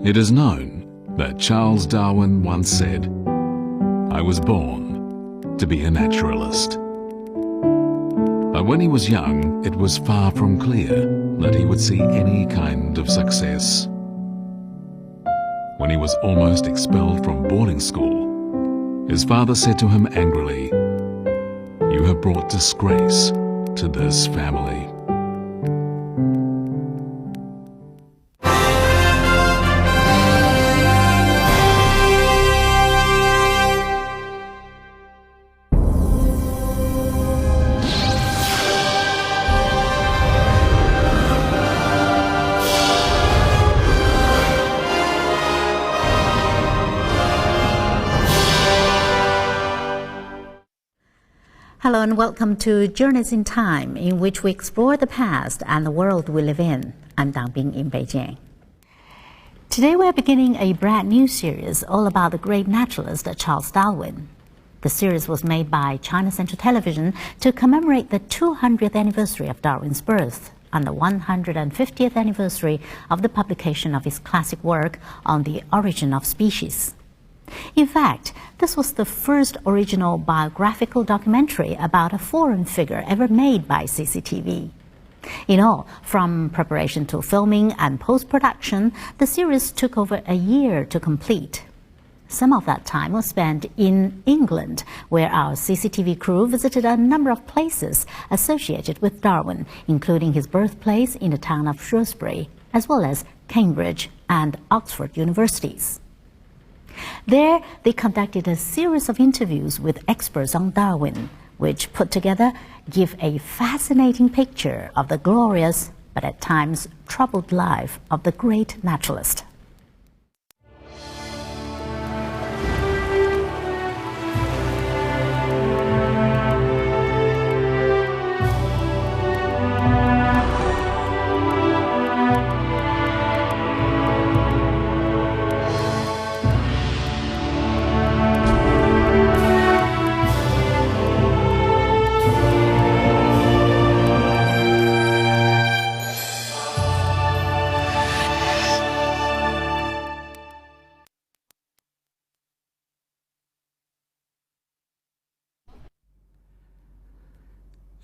It is known that Charles Darwin once said, "I was born to be a naturalist." But when he was young, it was far from clear that he would see any kind of success. When he was almost expelled from boarding school, his father said to him angrily, "You have brought disgrace to this family." Hello and welcome to Journeys in Time, in which we explore the past and the world we live in. I'm Dang Bing in Beijing. Today we're beginning a brand new series all about the great naturalist Charles Darwin. The series was made by China Central Television to commemorate the 200th anniversary of Darwin's birth and the 150th anniversary of the publication of his classic work on the origin of species. In fact, this was the first original biographical documentary about a foreign figure ever made by CCTV. In all, from preparation to filming and post-production, the series took over a year to complete. Some of that time was spent in England, where our CCTV crew visited a number of places associated with Darwin, including his birthplace in the town of Shrewsbury, as well as Cambridge and Oxford universities. There, they conducted a series of interviews with experts on Darwin, which put together give a fascinating picture of the glorious, but at times troubled life of the great naturalist.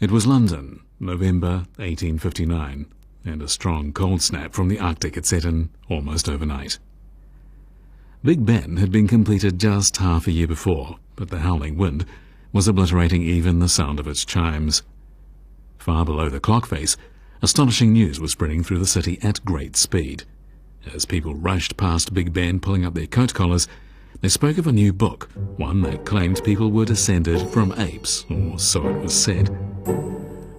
It was London, November 1859, and a strong cold snap from the Arctic had set in almost overnight. Big Ben had been completed just half a year before, but the howling wind was obliterating even the sound of its chimes. Far below the clock face, astonishing news was spreading through the city at great speed. As people rushed past Big Ben pulling up their coat collars, they spoke of a new book, one that claimed people were descended from apes, or so it was said.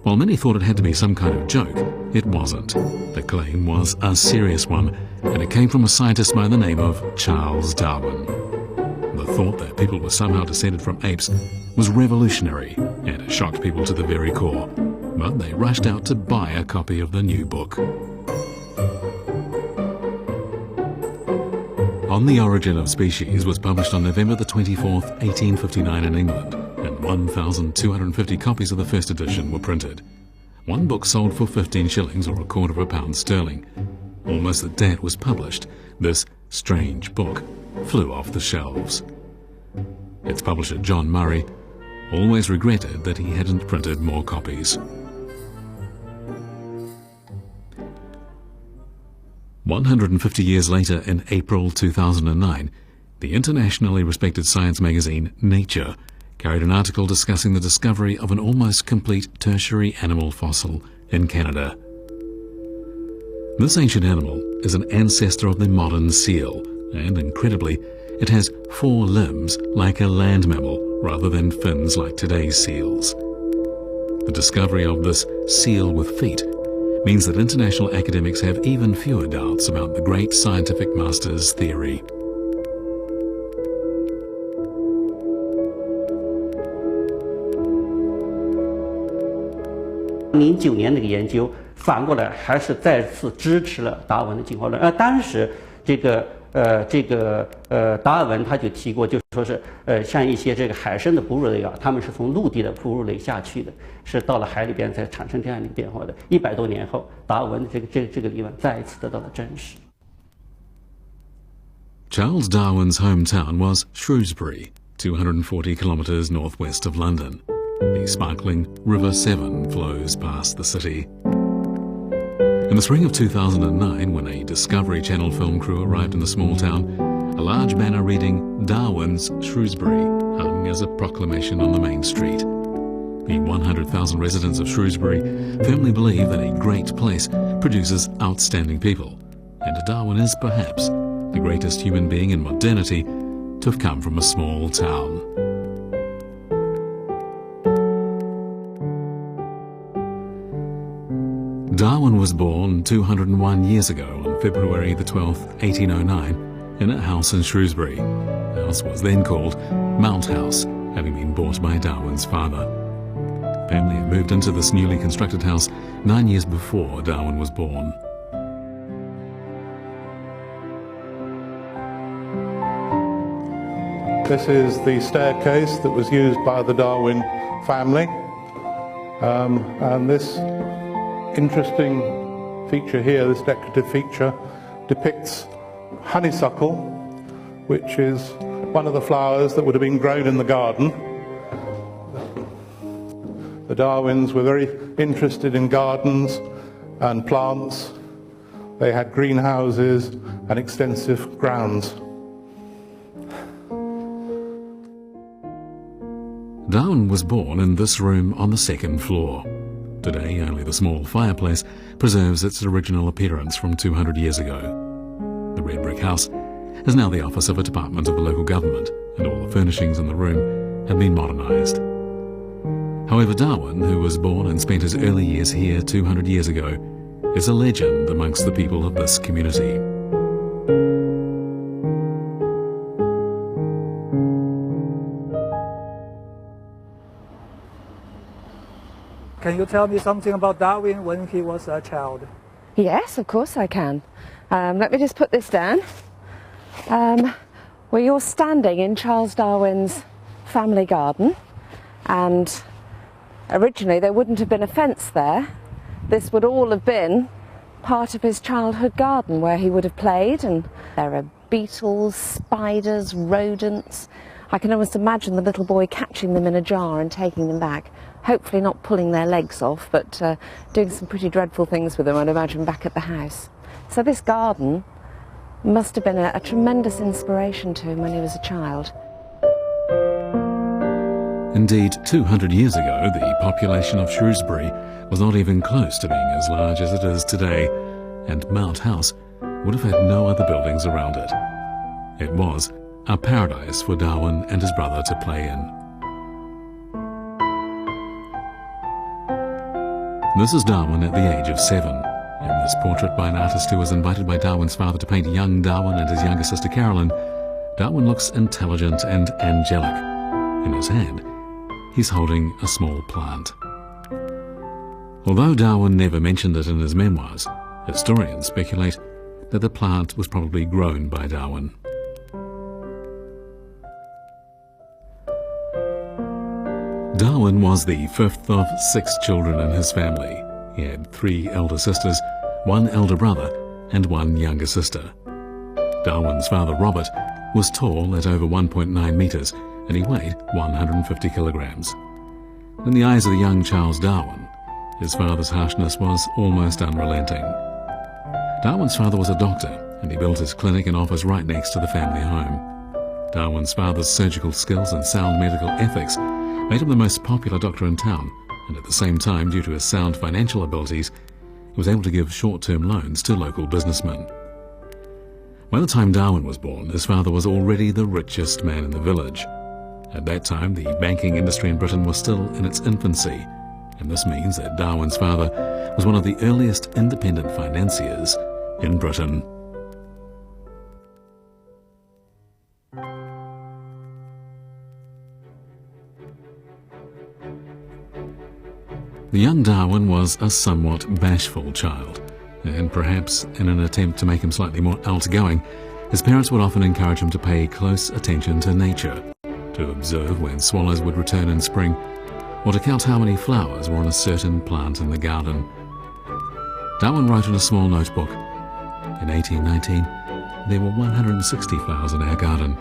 While many thought it had to be some kind of joke, it wasn't. The claim was a serious one, and it came from a scientist by the name of Charles Darwin. The thought that people were somehow descended from apes was revolutionary, and it shocked people to the very core. But they rushed out to buy a copy of the new book. On the Origin of Species was published on November the 24th, 1859 in England, and 1,250 copies of the first edition were printed. One book sold for 15 shillings or £0.25 sterling. Almost the day it was published, this strange book flew off the shelves. Its publisher, John Murray, always regretted that he hadn't printed more copies. 150 years later, in April 2009, the internationally respected science magazine Nature carried an article discussing the discovery of an almost complete tertiary animal fossil in Canada. This ancient animal is an ancestor of the modern seal, and incredibly, it has 4 limbs like a land mammal rather than fins like today's seals. The discovery of this seal with feet means that international academics have even fewer doubts about the great scientific master's theory.09年那个研究反过来还是再次支持了达尔文的进化论。当时达尔文他就提过，就是说是像一些这个海参的哺乳类啊，他们是从陆地的哺乳类下去的，是到了海里边才产生这样的变化的。100多年后，达尔文的这个理论再一次得到了证实。Charles Darwin's hometown was Shrewsbury, 240 kilometres northwest of London. The sparkling River Severn flows past the city. In the spring of 2009, when a Discovery Channel film crew arrived in the small town, a large banner reading "Darwin's Shrewsbury" hung as a proclamation on the main street. The 100,000 residents of Shrewsbury firmly believe that a great place produces outstanding people, and Darwin is perhaps the greatest human being in modernity to have come from a small town. Darwin was born 201 years ago on February the 12th, 1809, in a house in Shrewsbury. The house was then called Mount House, having been bought by Darwin's father. The family had moved into this newly constructed house 9 years before Darwin was born. This is the staircase that was used by the Darwin family, and this interesting feature here, this decorative feature, depicts honeysuckle, which is one of the flowers that would have been grown in the garden. The Darwins were very interested in gardens and plants. They had greenhouses and extensive grounds. Darwin was born in this room on the second floor. Today, only the small fireplace preserves its original appearance from 200 years ago. The red brick house is now the office of a department of the local government, and all the furnishings in the room have been modernised. However, Darwin, who was born and spent his early years here 200 years ago, is a legend amongst the people of this community. Can you tell me something about Darwin when he was a child? Yes, of course I can. Let me just put this down. Well, you're standing in Charles Darwin's family garden, and originally there wouldn't have been a fence there. This would all have been part of his childhood garden where he would have played, and there are beetles, spiders, rodents. I can almost imagine the little boy catching them in a jar and taking them back. Hopefully not pulling their legs off, but doing some pretty dreadful things with them, I'd imagine, back at the house. So this garden must have been a tremendous inspiration to him when he was a child. Indeed, 200 years ago, the population of Shrewsbury was not even close to being as large as it is today, and Mount House would have had no other buildings around it. It was a paradise for Darwin and his brother to play in. This is Darwin at the age of 7. In this portrait by an artist who was invited by Darwin's father to paint young Darwin and his younger sister Carolyn, Darwin looks intelligent and angelic. In his hand, he's holding a small plant. Although Darwin never mentioned it in his memoirs, historians speculate that the plant was probably grown by Darwin. Darwin was the fifth of 6 children in his family. He had 3 elder sisters, 1 elder brother, and 1 younger sister. Darwin's father, Robert, was tall at over 1.9 metres, and he weighed 150 kilograms. In the eyes of the young Charles Darwin, his father's harshness was almost unrelenting. Darwin's father was a doctor, and he built his clinic and office right next to the family home. Darwin's father's surgical skills and sound medical ethics made him the most popular doctor in town, and at the same time, due to his sound financial abilities, he was able to give short-term loans to local businessmen. By the time Darwin was born, his father was already the richest man in the village. At that time, the banking industry in Britain was still in its infancy, and this means that Darwin's father was one of the earliest independent financiers in Britain. The young Darwin was a somewhat bashful child, and perhaps in an attempt to make him slightly more outgoing, his parents would often encourage him to pay close attention to nature, to observe when swallows would return in spring, or to count how many flowers were on a certain plant in the garden. Darwin wrote in a small notebook, "In 1819, there were 160 flowers in our garden.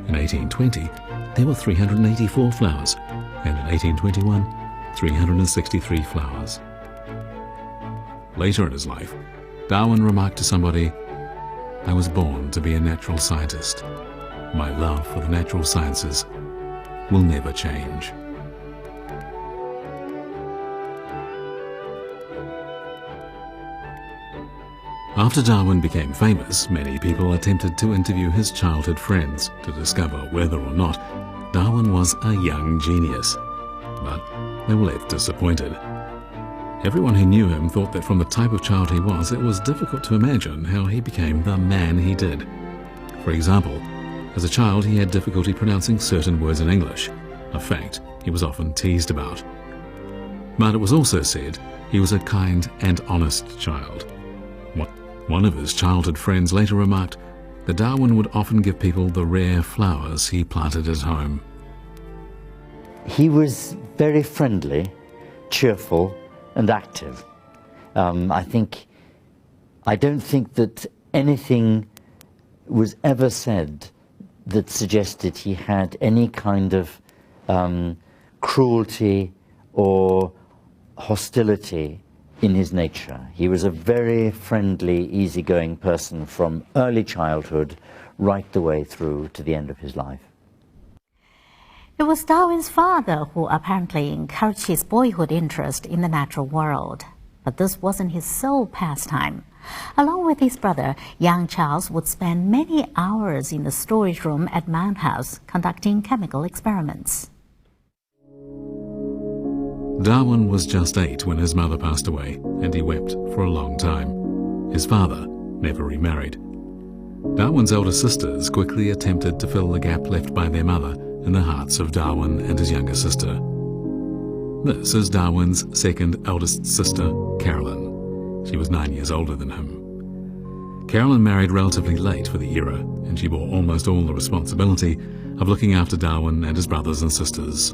In 1820, there were 384 flowers, and in 1821, 363 flowers. Later in his life, Darwin remarked to somebody, "I was born to be a natural scientist. My love for the natural sciences will never change." After Darwin became famous, many people attempted to interview his childhood friends to discover whether or not Darwin was a young genius. But they were left disappointed. Everyone who knew him thought that from the type of child he was, it was difficult to imagine how he became the man he did. For example, as a child he had difficulty pronouncing certain words in English, a fact he was often teased about. But it was also said he was a kind and honest child. One of his childhood friends later remarked that Darwin would often give people the rare flowers he planted at home. He was very friendly, cheerful, and active. I don't think that anything was ever said that suggested he had any kind of cruelty or hostility in his nature. He was a very friendly, easygoing person from early childhood right the way through to the end of his life. It was Darwin's father who apparently encouraged his boyhood interest in the natural world. But this wasn't his sole pastime. Along with his brother, young Charles would spend many hours in the storage room at Mount House conducting chemical experiments. Darwin was just 8 when his mother passed away, and he wept for a long time. His father never remarried. Darwin's elder sisters quickly attempted to fill the gap left by their mother in the hearts of Darwin and his younger sister. This is Darwin's second eldest sister, Carolyn. She was 9 years older than him. Carolyn married relatively late for the era, and she bore almost all the responsibility of looking after Darwin and his brothers and sisters.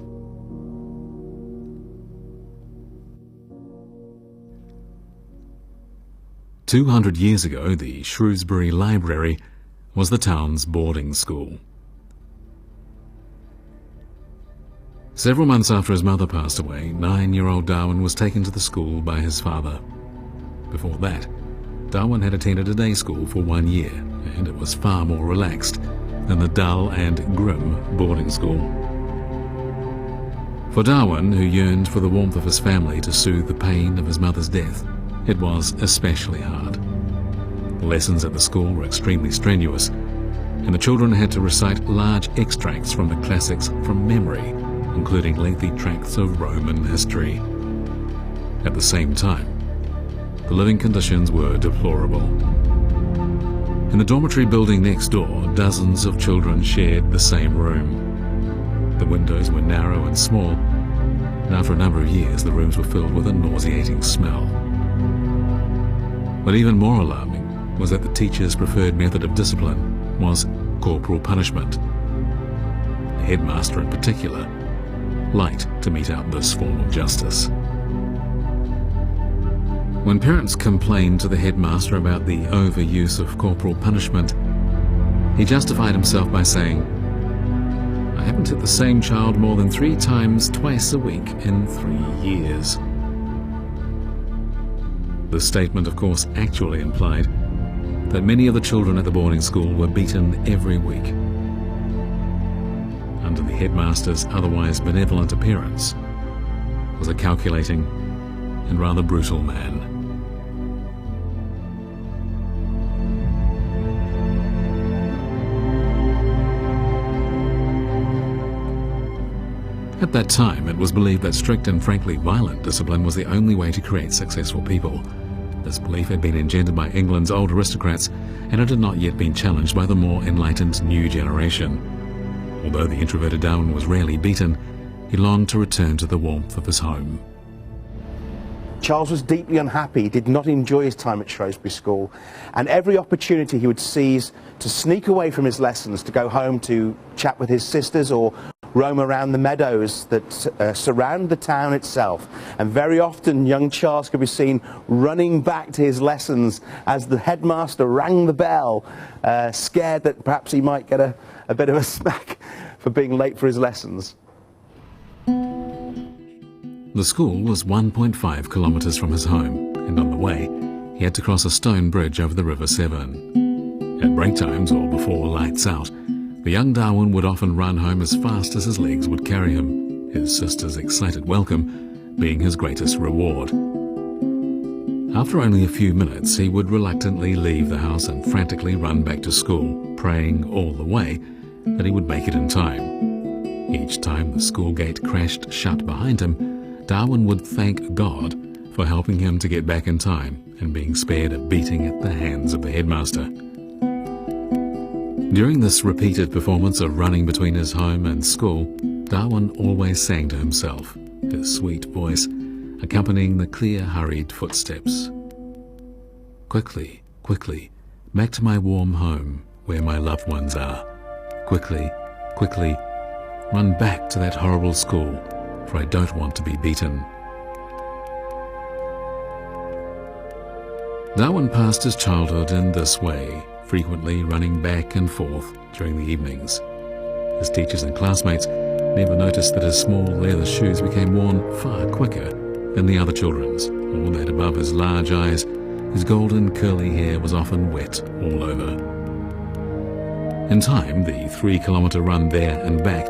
"200 years ago, the Shrewsbury Library was the town's boarding school. Several months after his mother passed away, 9-year-old Darwin was taken to the school by his father. Before that, Darwin had attended a day school for 1 year, and it was far more relaxed than the dull and grim boarding school. For Darwin, who yearned for the warmth of his family to soothe the pain of his mother's death, it was especially hard. The lessons at the school were extremely strenuous, and the children had to recite large extracts from the classics from memory, including lengthy tracts of Roman history. At the same time, the living conditions were deplorable. In the dormitory building next door, dozens of children shared the same room. The windows were narrow and small, and after a number of years the rooms were filled with a nauseating smell. But even more alarming was that the teacher's preferred method of discipline was corporal punishment. The headmaster in particular liked to mete out this form of justice. When parents complained to the headmaster about the overuse of corporal punishment, he justified himself by saying, "I haven't hit the same child more than 3 times twice a week in 3 years." This statement, of course, actually implied that many of the children at the boarding school were beaten every week. Under the headmaster's otherwise benevolent appearance was a calculating and rather brutal man. At that time, it was believed that strict and frankly violent discipline was the only way to create successful people. This belief had been engendered by England's old aristocrats, and it had not yet been challenged by the more enlightened new generation. Although the introverted Darwin was rarely beaten, he longed to return to the warmth of his home. Charles was deeply unhappy. He did not enjoy his time at Shrewsbury School, and every opportunity he would seize to sneak away from his lessons to go home to chat with his sisters or roam around the meadows that surround the town itself, and very often young Charles could be seen running back to his lessons as the headmaster rang the bell, scared that perhaps he might get a bit of a smack for being late for his lessons. The school was 1.5 kilometres from his home, and on the way he had to cross a stone bridge over the River Severn. At break times or before lights out, the young Darwin would often run home as fast as his legs would carry him, his sister's excited welcome being his greatest reward. After only a few minutes, he would reluctantly leave the house and frantically run back to school, praying all the way that he would make it in time. Each time the school gate crashed shut behind him, Darwin would thank God for helping him to get back in time and being spared a beating at the hands of the headmaster. During this repeated performance of running between his home and school, Darwin always sang to himself, his sweet voice accompanying the clear, hurried footsteps. Quickly, quickly, back to my warm home where my loved ones are. Quickly, quickly, run back to that horrible school, for I don't want to be beaten. Darwin passed his childhood in this way, frequently running back and forth during the evenings. His teachers and classmates never noticed that his small leather shoes became worn far quicker than the other children's, or that above his large eyes his golden curly hair was often wet all over. In time, the 3-kilometre run there and back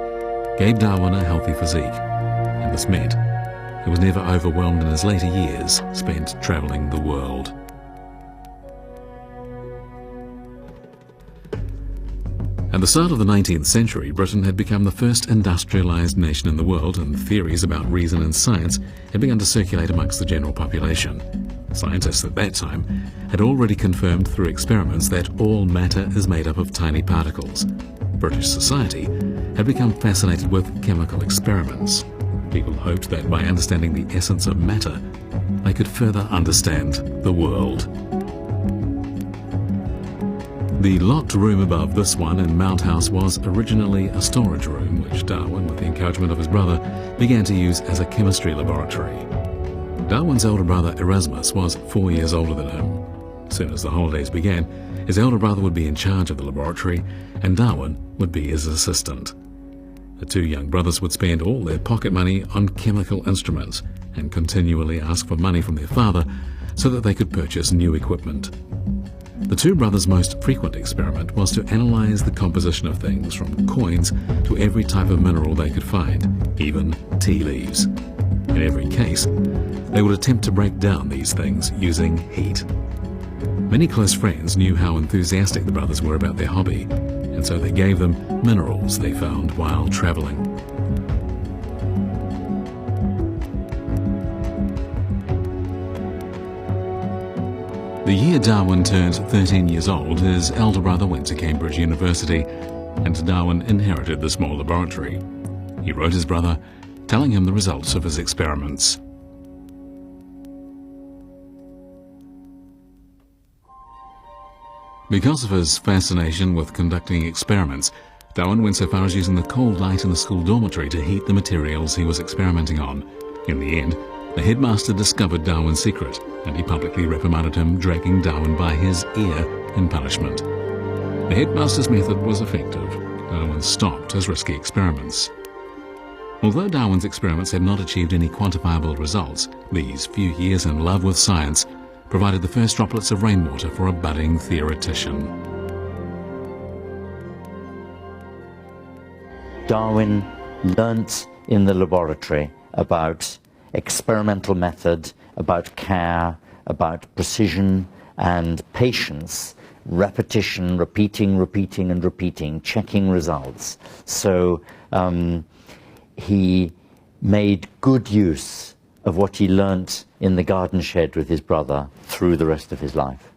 gave Darwin a healthy physique, and this meant he was never overwhelmed in his later years spent travelling the world. At the start of the 19th century, Britain had become the first industrialised nation in the world, and theories about reason and science had begun to circulate amongst the general population. Scientists at that time had already confirmed through experiments that all matter is made up of tiny particles. British society had become fascinated with chemical experiments. People hoped that by understanding the essence of matter, they could further understand the world. The locked room above this one in Mount House was originally a storage room, which Darwin, with the encouragement of his brother, began to use as a chemistry laboratory. Darwin's elder brother Erasmus was 4 years older than him. As soon as the holidays began, his elder brother would be in charge of the laboratory, and Darwin would be his assistant. The two young brothers would spend all their pocket money on chemical instruments and continually ask for money from their father so that they could purchase new equipment. The two brothers' most frequent experiment was to analyse the composition of things, from coins to every type of mineral they could find, even tea leaves. In every case, they would attempt to break down these things using heat. Many close friends knew how enthusiastic the brothers were about their hobby, and so they gave them minerals they found while travelling. The year Darwin turned 13 years old, his elder brother went to Cambridge University, and Darwin inherited the small laboratory. He wrote his brother, telling him the results of his experiments. Because of his fascination with conducting experiments, Darwin went so far as using the cold light in the school dormitory to heat the materials he was experimenting on. In the end, the headmaster discovered Darwin's secret, and he publicly reprimanded him, dragging Darwin by his ear in punishment. The headmaster's method was effective. Darwin stopped his risky experiments. Although Darwin's experiments had not achieved any quantifiable results, these few years in love with science provided the first droplets of rainwater for a budding theoretician. Darwin learnt in the laboratory about experimental method, about care, about precision and patience, repetition, repeating and repeating, checking results. So he made good use of what he learnt in the garden shed with his brother through the rest of his life.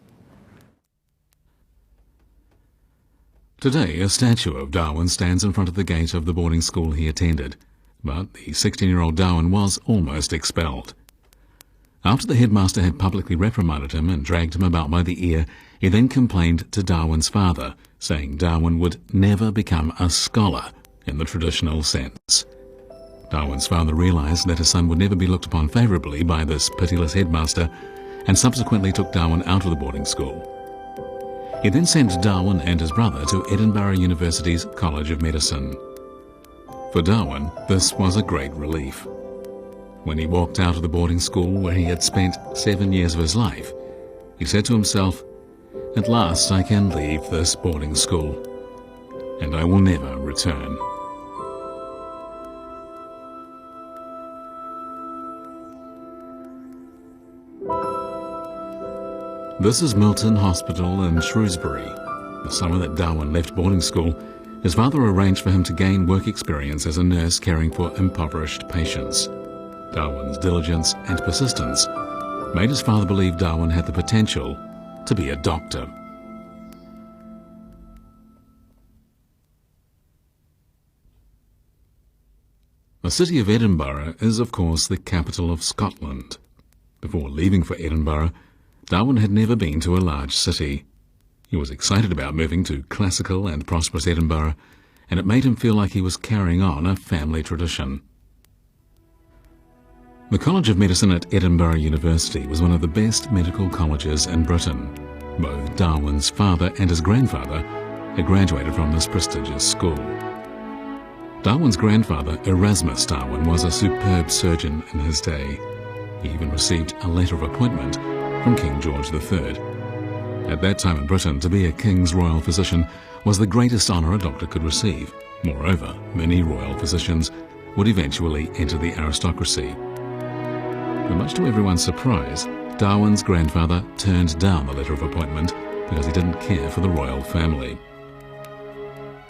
Today, a statue of Darwin stands in front of the gate of the boarding school he attended, but the 16-year-old Darwin was almost expelled. After the headmaster had publicly reprimanded him and dragged him about by the ear, he then complained to Darwin's father, saying Darwin would never become a scholar in the traditional sense. Darwin's father realised that his son would never be looked upon favourably by this pitiless headmaster, and subsequently took Darwin out of the boarding school. He then sent Darwin and his brother to Edinburgh University's College of Medicine. For Darwin, this was a great relief. When he walked out of the boarding school where he had spent 7 years of his life, he said to himself, "At last I can leave this boarding school, and I will never return." This is Milton Hospital in Shrewsbury. The summer that Darwin left boarding school, his father arranged for him to gain work experience as a nurse caring for impoverished patients. Darwin's diligence and persistence made his father believe Darwin had the potential to be a doctor. The city of Edinburgh is, of course, the capital of Scotland. Before leaving for Edinburgh, Darwin had never been to a large city. He was excited about moving to classical and prosperous Edinburgh, and it made him feel like he was carrying on a family tradition. The College of Medicine at Edinburgh University was one of the best medical colleges in Britain. Both Darwin's father and his grandfather had graduated from this prestigious school. Darwin's grandfather, Erasmus Darwin, was a superb surgeon in his day. He even received a letter of appointment from King George III. At that time in Britain, to be a king's royal physician was the greatest honour a doctor could receive. Moreover, many royal physicians would eventually enter the aristocracy. But much to everyone's surprise, Darwin's grandfather turned down the letter of appointment because he didn't care for the royal family.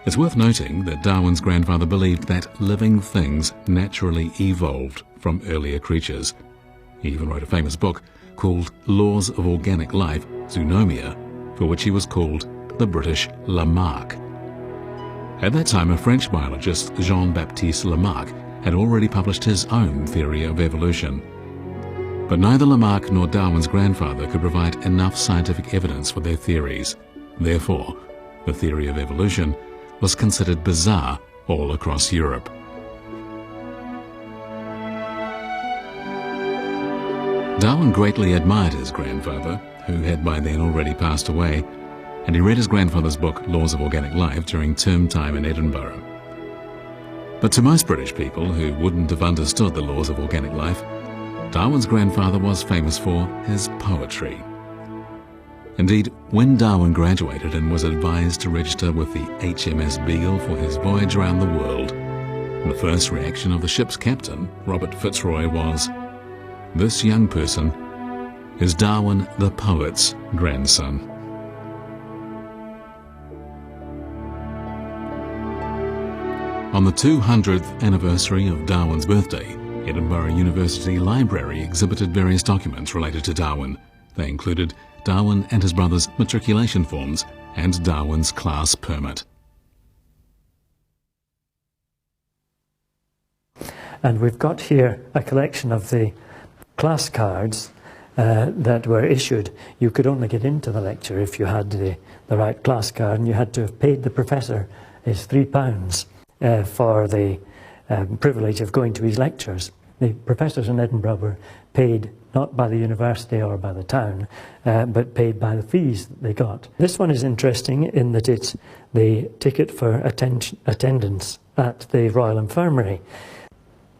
It's worth noting that Darwin's grandfather believed that living things naturally evolved from earlier creatures. He even wrote a famous book called Laws of Organic Life, Zoonomia, for which he was called the British Lamarck. At that time, a French biologist, Jean-Baptiste Lamarck, had already published his own theory of evolution. But neither Lamarck nor Darwin's grandfather could provide enough scientific evidence for their theories. Therefore, the theory of evolution was considered bizarre all across Europe. Darwin greatly admired his grandfather, who had by then already passed away, and he read his grandfather's book, Laws of Organic Life, during term time in Edinburgh. But to most British people who wouldn't have understood the laws of organic life, Darwin's grandfather was famous for his poetry. Indeed, when Darwin graduated and was advised to register with the HMS Beagle for his voyage around the world, the first reaction of the ship's captain, Robert Fitzroy, was, "This young person is Darwin the poet's grandson." On the 200th anniversary of Darwin's birthday, Edinburgh University Library exhibited various documents related to Darwin. They included Darwin and his brother's matriculation forms and Darwin's class permit. And we've got here a collection of the class cards that were issued. You could only get into the lecture if you had the right class card, and you had to have paid the professor his £3 for the privilege of going to his lectures. The professors in Edinburgh were paid not by the university or by the town, but paid by the fees that they got. This one is interesting in that it's the ticket for attendance at the Royal Infirmary.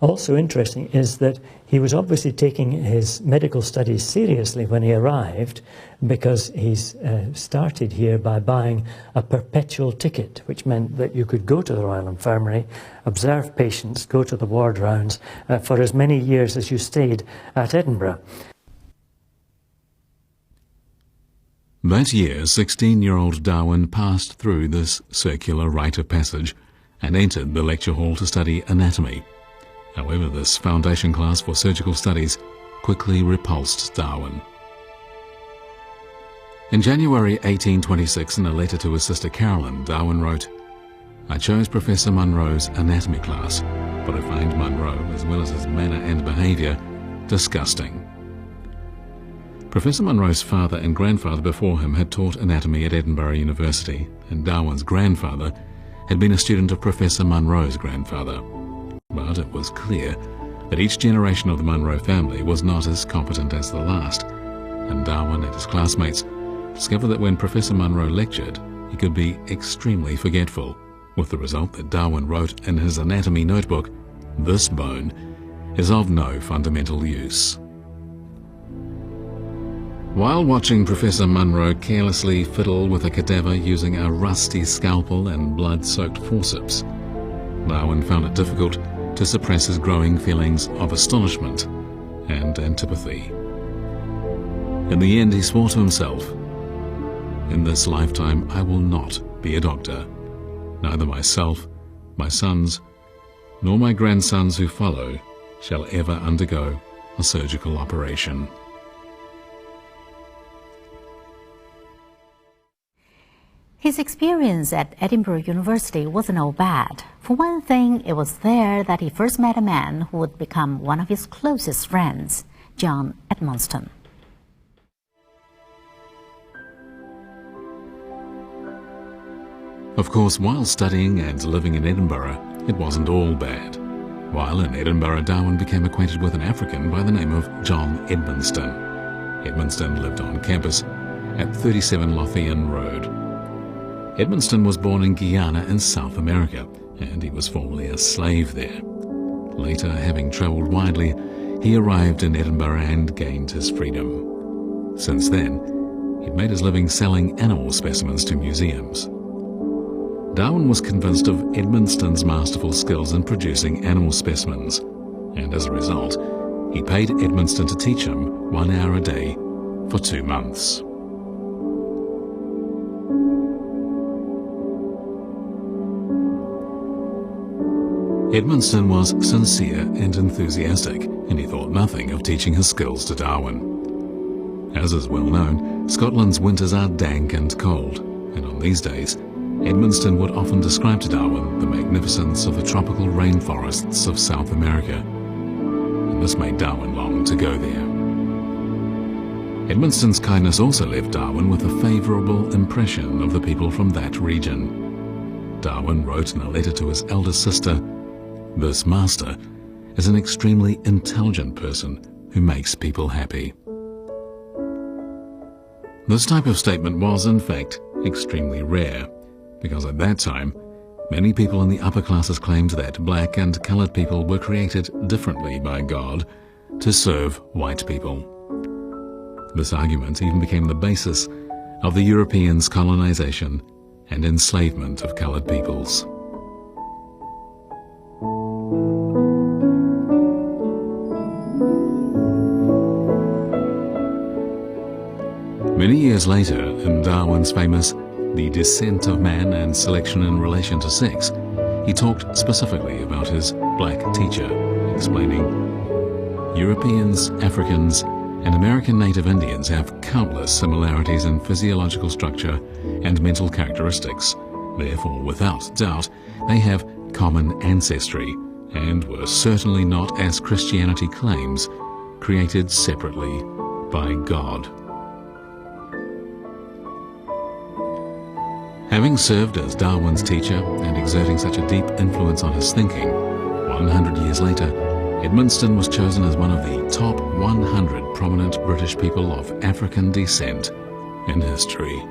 Also interesting is that he was obviously taking his medical studies seriously when he arrived, because he's started here by buying a perpetual ticket, which meant that you could go to the Royal Infirmary, observe patients, go to the ward rounds for as many years as you stayed at Edinburgh. That year, 16-year-old Darwin passed through this circular rite of passage and entered the lecture hall to study anatomy. However, this foundation class for surgical studies quickly repulsed Darwin. In January 1826, in a letter to his sister Caroline, Darwin wrote, "I chose Professor Munro's anatomy class, but I find Munro, as well as his manner and behaviour, disgusting." Professor Munro's father and grandfather before him had taught anatomy at Edinburgh University, and Darwin's grandfather had been a student of Professor Munro's grandfather. But it was clear that each generation of the Munro family was not as competent as the last, and Darwin and his classmates discovered that when Professor Munro lectured, he could be extremely forgetful, with the result that Darwin wrote in his anatomy notebook, "This bone is of no fundamental use." While watching Professor Munro carelessly fiddle with a cadaver using a rusty scalpel and blood-soaked forceps, Darwin found it difficult to suppress his growing feelings of astonishment and antipathy. In the end, he swore to himself, "In this lifetime I will not be a doctor. Neither myself, my sons, nor my grandsons who follow shall ever undergo a surgical operation." His experience at Edinburgh University wasn't all bad. For one thing, it was there that he first met a man who would become one of his closest friends, John Edmonston. Of course, while studying and living in Edinburgh, it wasn't all bad. While in Edinburgh, Darwin became acquainted with an African by the name of John Edmonston. Edmonston lived on campus at 37 Lothian Road. Edmonston was born in Guyana in South America, and he was formerly a slave there. Later, having travelled widely, he arrived in Edinburgh and gained his freedom. Since then, he'd made his living selling animal specimens to museums. Darwin was convinced of Edmonston's masterful skills in producing animal specimens, and as a result, he paid Edmonston to teach him 1 hour a day for 2 months. Edmonston was sincere and enthusiastic, and he thought nothing of teaching his skills to Darwin. As is well known, Scotland's winters are dank and cold, and on these days, Edmonston would often describe to Darwin the magnificence of the tropical rainforests of South America, and this made Darwin long to go there. Edmonston's kindness also left Darwin with a favourable impression of the people from that region. Darwin wrote in a letter to his eldest sister, "This master is an extremely intelligent person who makes people happy." This type of statement was, in fact, extremely rare, because at that time, many people in the upper classes claimed that black and coloured people were created differently by God to serve white people. This argument even became the basis of the Europeans' colonisation and enslavement of coloured peoples. Many years later, in Darwin's famous The Descent of Man and Selection in Relation to Sex, he talked specifically about his black teacher, explaining, "Europeans, Africans, and American Native Indians have countless similarities in physiological structure and mental characteristics. Therefore, without doubt, they have common ancestry and were certainly not, as Christianity claims, created separately by God." Having served as Darwin's teacher and exerting such a deep influence on his thinking, 100 years later, Edmonston was chosen as one of the top 100 prominent British people of African descent in history.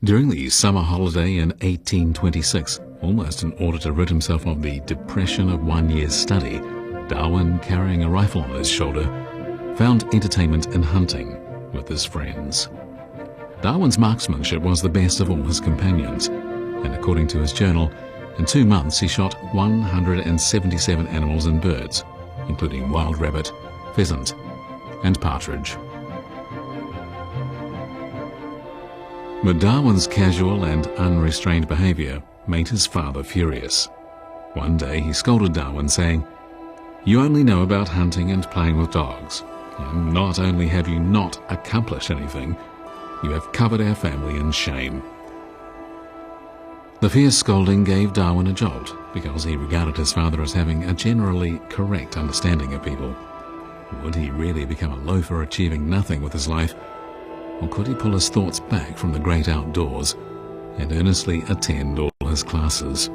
During the summer holiday in 1826, almost in order to rid himself of the depression of 1 year's study, Darwin, carrying a rifle on his shoulder, found entertainment in hunting with his friends. Darwin's marksmanship was the best of all his companions, and according to his journal, in 2 months he shot 177 animals and birds, including wild rabbit, pheasant, and partridge. But Darwin's casual and unrestrained behaviour made his father furious. One day he scolded Darwin, saying, "You only know about hunting and playing with dogs. And not only have you not accomplished anything, you have covered our family in shame." The fierce scolding gave Darwin a jolt, because he regarded his father as having a generally correct understanding of people. Would he really become a loafer achieving nothing with his life? Or could he pull his thoughts back from the great outdoors and earnestly attend all his classes?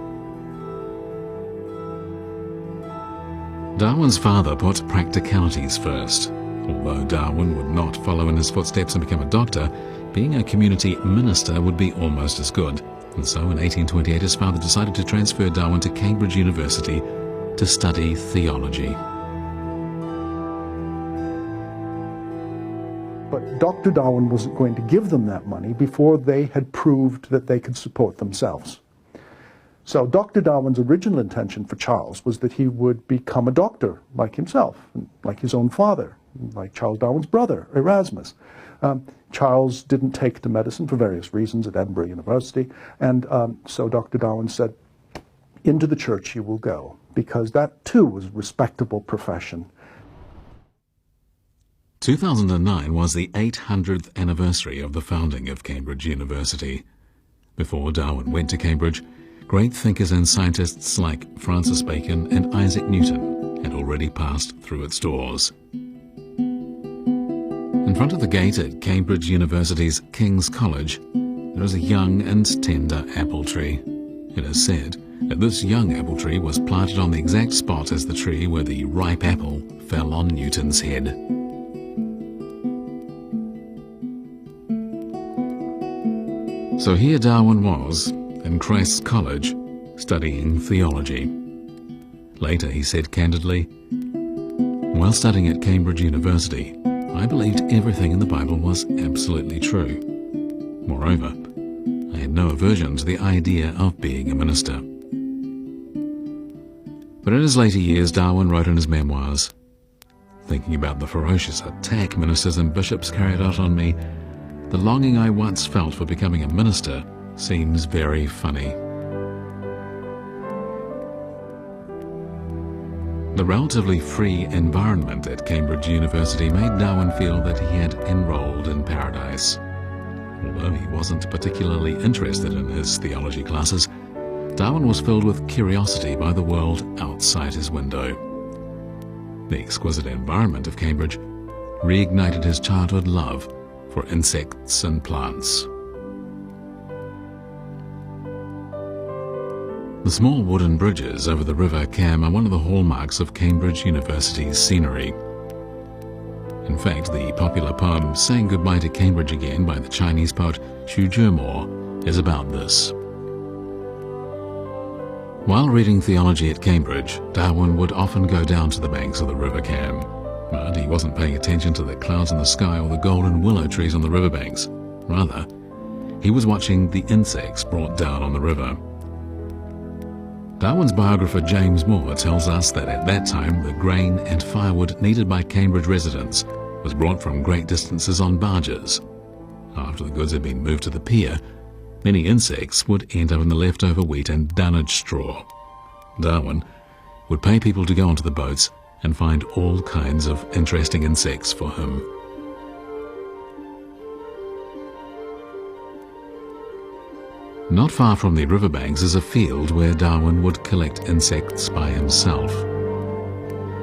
Darwin's father put practicalities first. Although Darwin would not follow in his footsteps and become a doctor, being a community minister would be almost as good. And so in 1828 his father decided to transfer Darwin to Cambridge University to study theology. But Dr. Darwin wasn't going to give them that money before they had proved that they could support themselves. So Dr. Darwin's original intention for Charles was that he would become a doctor like himself, like his own father, like Charles Darwin's brother, Erasmus. Charles didn't take to medicine for various reasons at Edinburgh University, and so Dr. Darwin said, into the church you will go, because that too was a respectable profession. 2009 was the 800th anniversary of the founding of Cambridge University. Before Darwin went to Cambridge, great thinkers and scientists like Francis Bacon and Isaac Newton had already passed through its doors. In front of the gate at Cambridge University's King's College, there is a young and tender apple tree. It is said that this young apple tree was planted on the exact spot as the tree where the ripe apple fell on Newton's head. So here Darwin was, in Christ's College, studying theology. Later he said candidly, "While studying at Cambridge University, I believed everything in the Bible was absolutely true. Moreover, I had no aversion to the idea of being a minister." But in his later years, Darwin wrote in his memoirs, "Thinking about the ferocious attack ministers and bishops carried out on me, the longing I once felt for becoming a minister seems very funny." The relatively free environment at Cambridge University made Darwin feel that he had enrolled in paradise. Although he wasn't particularly interested in his theology classes, Darwin was filled with curiosity by the world outside his window. The exquisite environment of Cambridge reignited his childhood love for insects and plants. The small wooden bridges over the River Cam are one of the hallmarks of Cambridge University's scenery. In fact, the popular poem Saying Goodbye to Cambridge Again by the Chinese poet Xu Zhemo is about this. While reading theology at Cambridge, Darwin would often go down to the banks of the River Cam. But he wasn't paying attention to the clouds in the sky or the golden willow trees on the riverbanks. Rather, he was watching the insects brought down on the river. Darwin's biographer James Moore tells us that at that time the grain and firewood needed by Cambridge residents was brought from great distances on barges. After the goods had been moved to the pier, many insects would end up in the leftover wheat and dunnage straw. Darwin would pay people to go onto the boats and find all kinds of interesting insects for him. Not far from the riverbanks is a field where Darwin would collect insects by himself.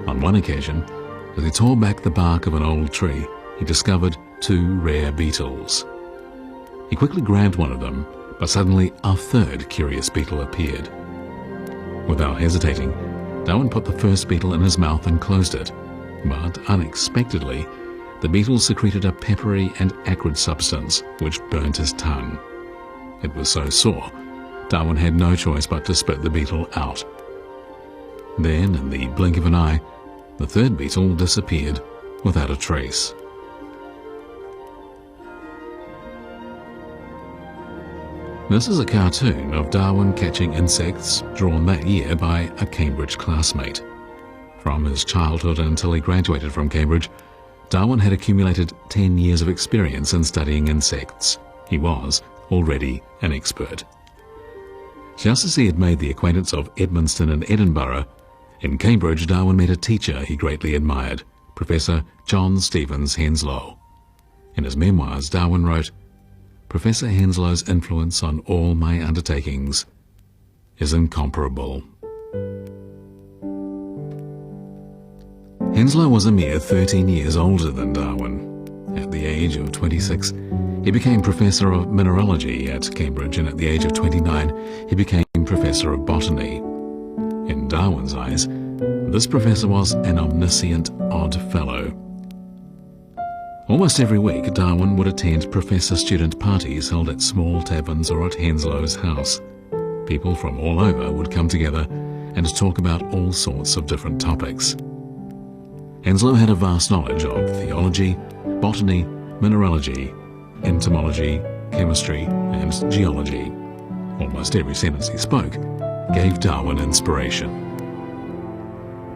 On one occasion, as he tore back the bark of an old tree, he discovered 2 rare beetles. He quickly grabbed one of them, but suddenly a third curious beetle appeared. Without hesitating, Darwin put the first beetle in his mouth and closed it, but unexpectedly, the beetle secreted a peppery and acrid substance which burnt his tongue. It was so sore, Darwin had no choice but to spit the beetle out. Then, in the blink of an eye, the third beetle disappeared without a trace. This is a cartoon of Darwin catching insects drawn that year by a Cambridge classmate. From his childhood until he graduated from Cambridge, Darwin had accumulated 10 years of experience in studying insects. He was already an expert. Just as he had made the acquaintance of Edmonstone and Edinburgh, in Cambridge Darwin met a teacher he greatly admired, Professor John Stevens Henslow. In his memoirs, Darwin wrote, "Professor Henslow's influence on all my undertakings is incomparable." Henslow was a mere 13 years older than Darwin. At the age of 26, he became Professor of Mineralogy at Cambridge, and at the age of 29, he became Professor of Botany. In Darwin's eyes, this professor was an omniscient odd fellow. Almost every week, Darwin would attend professor-student parties held at small taverns or at Henslow's house. People from all over would come together and talk about all sorts of different topics. Henslow had a vast knowledge of theology, botany, mineralogy, entomology, chemistry, and geology. Almost every sentence he spoke gave Darwin inspiration.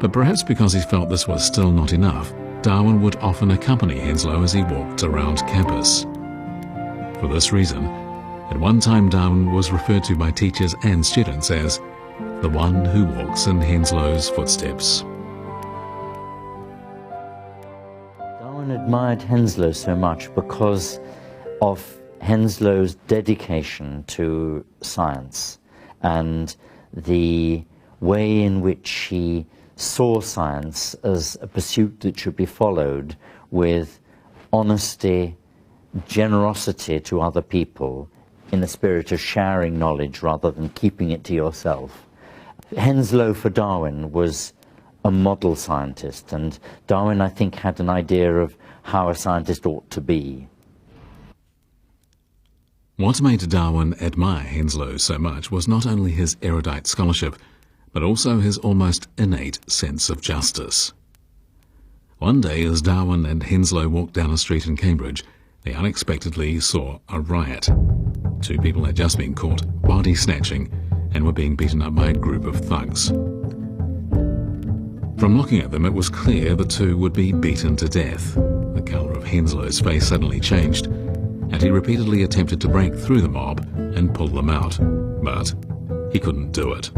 But perhaps because he felt this was still not enough, Darwin would often accompany Henslow as he walked around campus. For this reason, at one time Darwin was referred to by teachers and students as the one who walks in Henslow's footsteps. Darwin admired Henslow so much because of Henslow's dedication to science and the way in which he saw science as a pursuit that should be followed with honesty, generosity to other people, in a spirit of sharing knowledge rather than keeping it to yourself. Henslow for Darwin was a model scientist, and Darwin, I think, had an idea of how a scientist ought to be. What made Darwin admire Henslow so much was not only his erudite scholarship, but also his almost innate sense of justice. One day, as Darwin and Henslow walked down a street in Cambridge, they unexpectedly saw a riot. Two people had just been caught body snatching and were being beaten up by a group of thugs. From looking at them, it was clear the two would be beaten to death. The colour of Henslow's face suddenly changed, and he repeatedly attempted to break through the mob and pull them out, but he couldn't do it.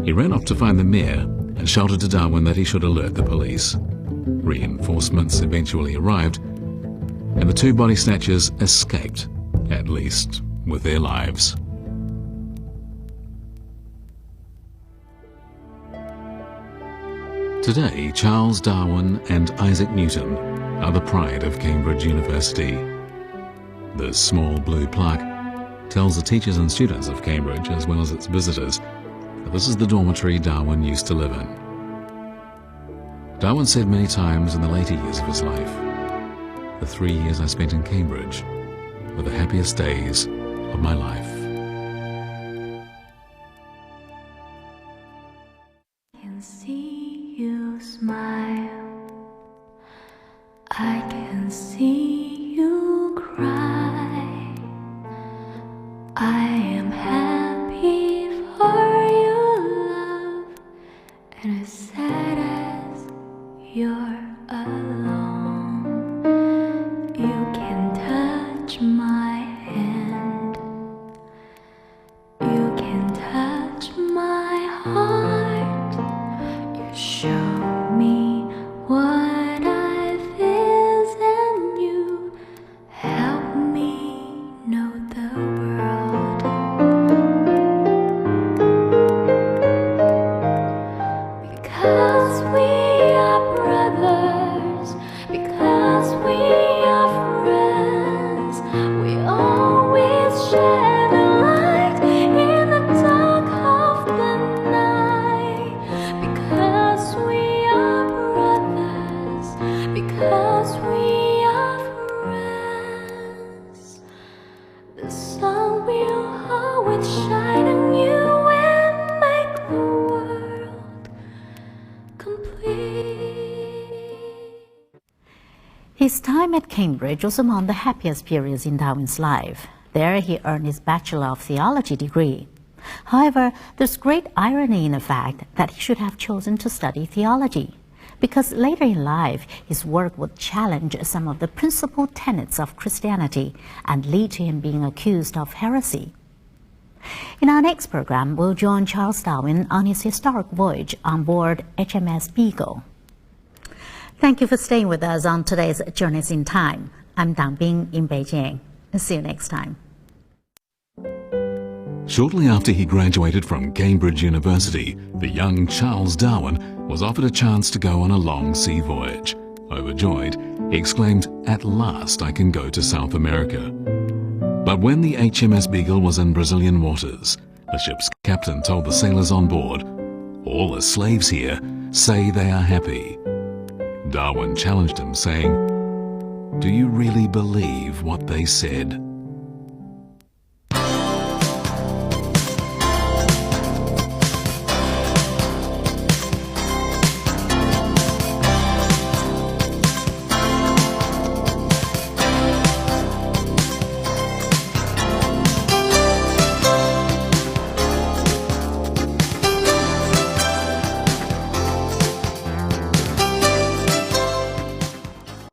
He ran off to find the mayor and shouted to Darwin that he should alert the police. Reinforcements eventually arrived, and the two body snatchers escaped, at least with their lives. Today, Charles Darwin and Isaac Newton are the pride of Cambridge University. The small blue plaque tells the teachers and students of Cambridge, as well as its visitors, that this is the dormitory Darwin used to live in. Darwin said many times in the later years of his life, "The 3 years I spent in Cambridge were the happiest days of my life." I can see you smile, I can see you cry, I am happy for you, love, and as sad as you're alone, you can touch my hand, you can touch my heart, you show me what I've is, and you help me know the world. Because we are brothers, because we are friends, we always share the light in the dark of the night. Because we are brothers, because we are friends, the sun will always shine on you and make the world complete. His time at Cambridge was among the happiest periods in Darwin's life. There he earned his Bachelor of Theology degree. However, there's great irony in the fact that he should have chosen to study theology, because later in life his work would challenge some of the principal tenets of Christianity and lead to him being accused of heresy. In our next program, we'll join Charles Darwin on his historic voyage on board HMS Beagle. Thank you for staying with us on today's Journeys in Time. I'm Dang Bing in Beijing. See you next time. Shortly after he graduated from Cambridge University, the young Charles Darwin was offered a chance to go on a long sea voyage. Overjoyed, he exclaimed, "At last I can go to South America." But when the HMS Beagle was in Brazilian waters, the ship's captain told the sailors on board, "All the slaves here say they are happy." Darwin challenged him, saying, "Do you really believe what they said?"